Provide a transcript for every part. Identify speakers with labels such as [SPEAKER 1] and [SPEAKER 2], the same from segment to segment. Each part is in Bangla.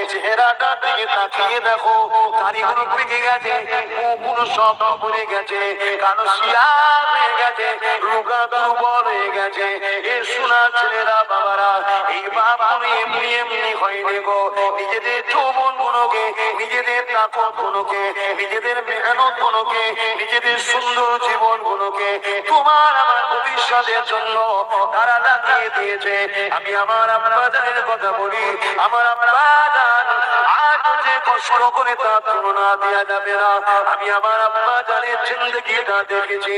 [SPEAKER 1] চেহারাটার দিকে তাকিয়ে দেখো, দাড়িগুলো পেকে গেছে, মুখগুলো সব পড়ে গেছে, কালো শিলা হয়ে গেছে, রোগা দুর্বল হয়ে গেছে। এ শোনা ছেলেরা বাবারা, এই বাপ এমনি এমনি হয়নি গো। নিজেদের যৌবন গুলোকে, নিজেদের তাকত গুলোকে, নিজেদের মেহনত গুলোকে, নিজেদের সুন্দর জীবন গুলোকে তোমার আমার ভবিষ্যতের জন্য তারা লাগিয়ে দিয়েছে। আমি আমার আব্বা জানের কথা বলি, আমার আব্বা জান আজ যে কষ্ট করে তার তুলনা দেওয়া যাবে না। আমি আমার আব্বা জানের জিন্দগিটা দেখেছি।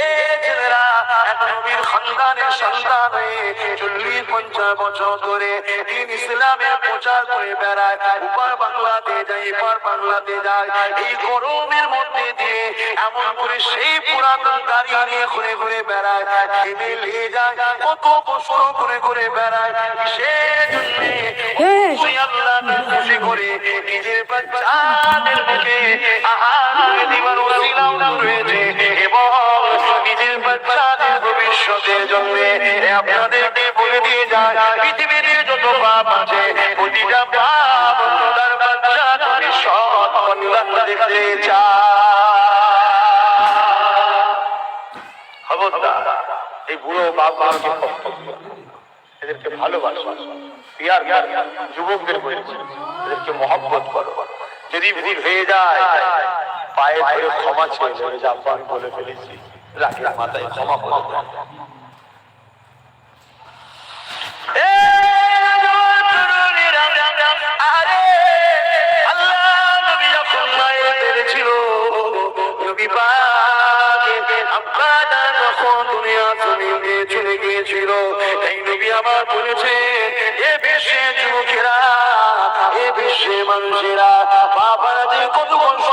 [SPEAKER 1] এ ছেলেরা এক নবীর খানদানের সন্তান হয়ে 40-50 বছর ধরে দিন ইসলামের প্রচার করে বেড়ায়, উপর বাংলাতে যায়, এপার বাংলাতে যায়। এই গরমের মধ্যে দিয়ে এমন করে সেই পুরাতন গাড়ি নিয়ে ঘুরে ঘুরে বেড়ায়, ঘেমে নিয়ে যায়, কত বছর ঘুরে ঘুরে বেড়ায়। সেজন্যে আল্লাহ খুশি করে নিজের বাচ্চাদের মুখে আহার দিবার ওসিলাও রয়েছে এবং নিজের বাচ্চাদের ভবিষ্যতের জন্য আপনাদেরকে বলে দিয়ে যায়, পৃথিবীতে যত পাপ আছে প্রতিটা পাপ তার বাচ্চা তুমি সৎ কল্যাণ দেখতে খবরদার এই বুড়ো বাপকে এদেরকে ভালোবাসো, পিয়ার যুবকদের বলেছে এদেরকে মহব্বত করো। যদি ভুল হয়ে যায় পায়ে ধরে ক্ষমা চেয়ে যা আমি বলে ফেলেছি, রাখের মাথায় ক্ষমা করে দেন। চলে গিয়েছিল এই নবী আমার বলেছে, এ বিশ্বে যুবকেরা, এ বিশ্বে মানুষেরা, বাবারা যে কত কষ্ট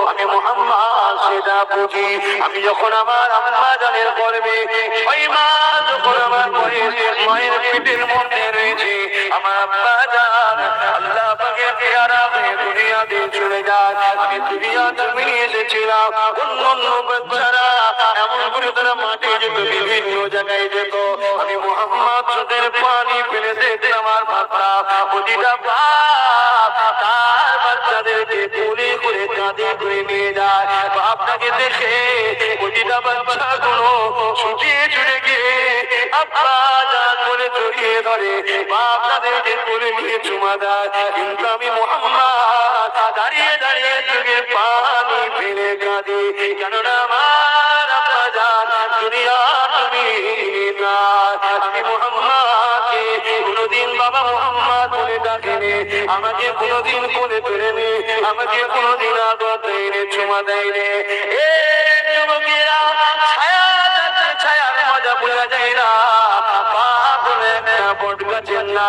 [SPEAKER 1] আমি মুহাম্মদ সেটা বুঝি। আমি যখন আমার আম্মা জানের গর্ভে 6 মাস যখন আমার মায়ের পেটের মধ্যে রয়েছে, আমার আব্বা জান আল্লাহ পাকের পেয়ারা হয়ে দুনিয়াতে চলে যায়। আমি দুনিয়া জমিনে এসেছিলাম, অন্য অন্য বাচ্চারা এমন করে তারা মাঠে যেত, বিভিন্ন জায়গায় যেত, আমি মুহাম্মদ চোখের পানি ফেলে দিতে আমার বাবা প্রতিটা বাপ তার বাচ্চাদেরকে কোলে করে কাঁধে করে নিয়ে যায়। বাপটাকে দেখে প্রতিটা বাচ্চাগুলো ছুটিয়ে ছুটে গিয়ে আব্বা জান বলে জড়িয়ে ধরে, বাপ তাদেরকে কোলে নিয়ে চুমা দেয়। কিন্তু আমি মুহাম্মদ দাঁড়িয়ে দাঁড়িয়ে চোখে পানি ফেলে কাঁদি, কেননা আমার আব্বা জান দুনিয়া তুমি না। আমি মুহাম্মদকে কোনদিন বাবা মুহাম্মদ বলে ডাকেনি, আমাকে কোনদিন কোলে তুলেনি, আমাকে কোনদিন আগত এনে চুমা দেয়নি। এ যুবকেরা, ছায়া যাচ্ছে, ছায়ার মজা বোঝা যায় না। বট গাছের না,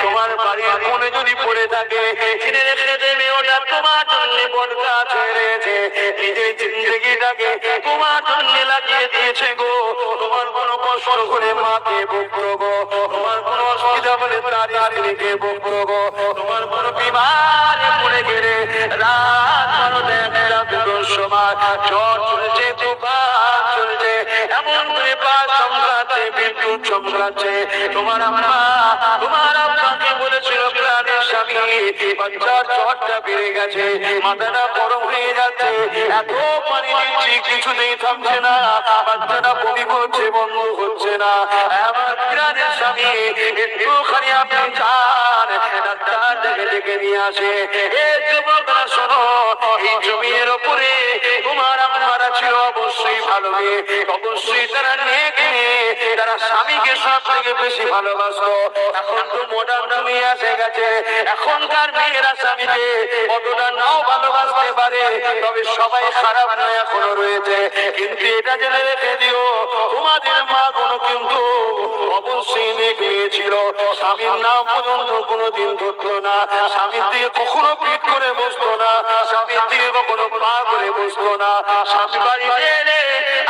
[SPEAKER 1] তোমার বাড়ির কোণে যদি পড়ে থাকে কিনে রেখে দেবে, ওটা তোমার জন্য বট গাছ হয়ে রয়েছে। নিজের জিন্দগিটাকে তোমার জন্য লাগিয়ে দিয়েছে গো। তোমার কোনো কষ্ট করে মাকে বকতো গো, তোমার কোনো অসুবিধা বলে তার দিকে বকতো গো, তোমার কোনো বিমারে পড়ে গেলে রাত 12-1 সময় ঝড় চলেছে, তুফান চলেছে, এমন করে বাস চমকাচ্ছে, বিদ্যুৎ চমকাচ্ছে, তোমার আম্মা তোমার আব্বাকে বলেছিল প্রাণের স্বামী বাচ্চার জ্বরটা বেড়ে গেছে, মাথাটা গরম হয়ে যাচ্ছে, এত পানি দিচ্ছি কিছুতেই থামছে না, বাচ্চাটা বমি করছে, বন্ধ হচ্ছে না। আমার প্রাণের স্বামী একটুখানি আপনি চান ডাক্তার ডেকে নিয়ে আসে। এ যুবকরা শোনো, এই জমির ওপরে তোমার আম্মারা ছিল অবশ্যই ভালো মেয়ে, অবশ্যই তারা নেক মেয়ে, তারা স্বামীকে সব থেকে বেশি ভালোবাসতো। এখন তো মডার্ন দুনিয়া এসে গেছে, এখনকার মেয়েরা স্বামীকে কতটা নাও ভালোবাসতে পারে, তবে সবাই খারাপ নয়, এখনো রয়েছে। কিন্তু এটা জেনে রেখে দিও, তোমাদের মা কোনো কিন্তু অবশ্যই নেক মেয়ে ছিল, স্বামীর নাম পর্যন্ত কোনোদিন ধরতো না, স্বামীর দিকে কখনো পিঠ করে বসতো না, স্বামীর দিকে কখনো পা করে বসতো না। স্বামী বাড়িতে এলে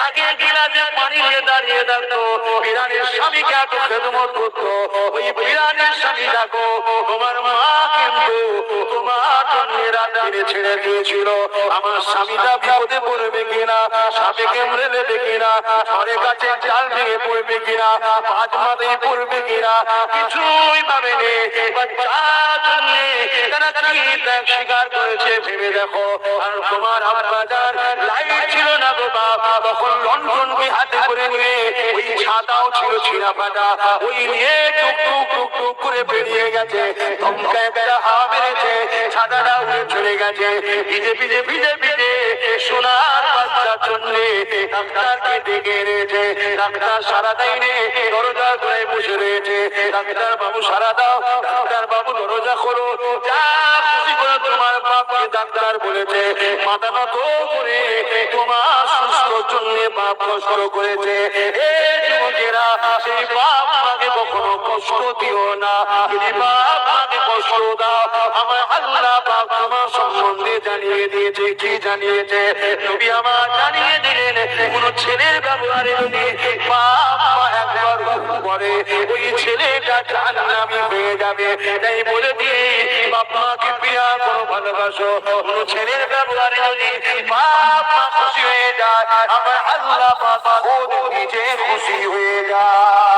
[SPEAKER 1] আগে গিলাসে পানি নিয়ে দাঁড়িয়ে থাকতো, বিরানের স্বামীকে এত খেদমত করতো। ওই বিরানের স্বামী দেখো, তোমার মা কিন্তু তোমার জন্য রাত দিনে ছেড়ে দিয়েছিল। আমার স্বামীটা বিপদে পড়বে কিনা, সাপে কেমড়ে নেবে কিনা, ঘরে কাছে চাল ভেঙে পড়বে কিনা, পাঁচ মাথায় পড়বে কিনা, কিছুই ভাবেনি। বাচ্চার জন্য কি ত্যাগ স্বীকার করেছে ভেবে দেখো। আর তোমার আব্বা যান লাইট ছিল না গো বাপ, তখন লন্ঠনকে হাতে করে নিয়ে ওই ছাতাও ছিল ছিঁড়া ফাটা, ওই নিয়ে টুক টুক টুক টুক করে বেরিয়ে গেছে। ধমকা একটা হাওয়া মেরেছে, ছাতাটা উড়ে চলে গেছে। ভিজে ভিজে ভিজে ভিজে সোনার বাচ্চা চললে ডাক্তারকে ডেকে এনেছে। ডাক্তার সারা দেয়নি, দরজা ঘুরে বসে রয়েছে। ডাক্তার বাবু সারা দাও, ডাক্তার বাবু দরজা খোলো, যা খুশি করে তোমার বাপকে ডাক্তার বলেছে। মাথা নত করে তোমার সুস্থ জন্য বাপ কষ্ট করেছে। এই যুবকেরা, সেই বাপ মাকে কখনো কষ্ট দিও না। যদি বাপ মাকে কষ্ট দাও, আমার আল্লাহ পাক তোমার সম্বন্ধে জানিয়ে দিয়েছে। কি জানিয়েছে? নবী আমার জানিয়ে দিলেন, কোন ছেলের ব্যবহারে যদি বাপ মা একবার করে, ওই ছেলেটা জাহান্নামী হয়ে যাবে। তাই বলে দিয়ে বাপ মাকে প্রিয়া করো, ভালোবাসো। কোন ছেলের ব্যবহারে যদি বাপ মা খুশি হয়ে যায়, আমার আল্লাহ পাক নিজে খুশি হয়ে যায়।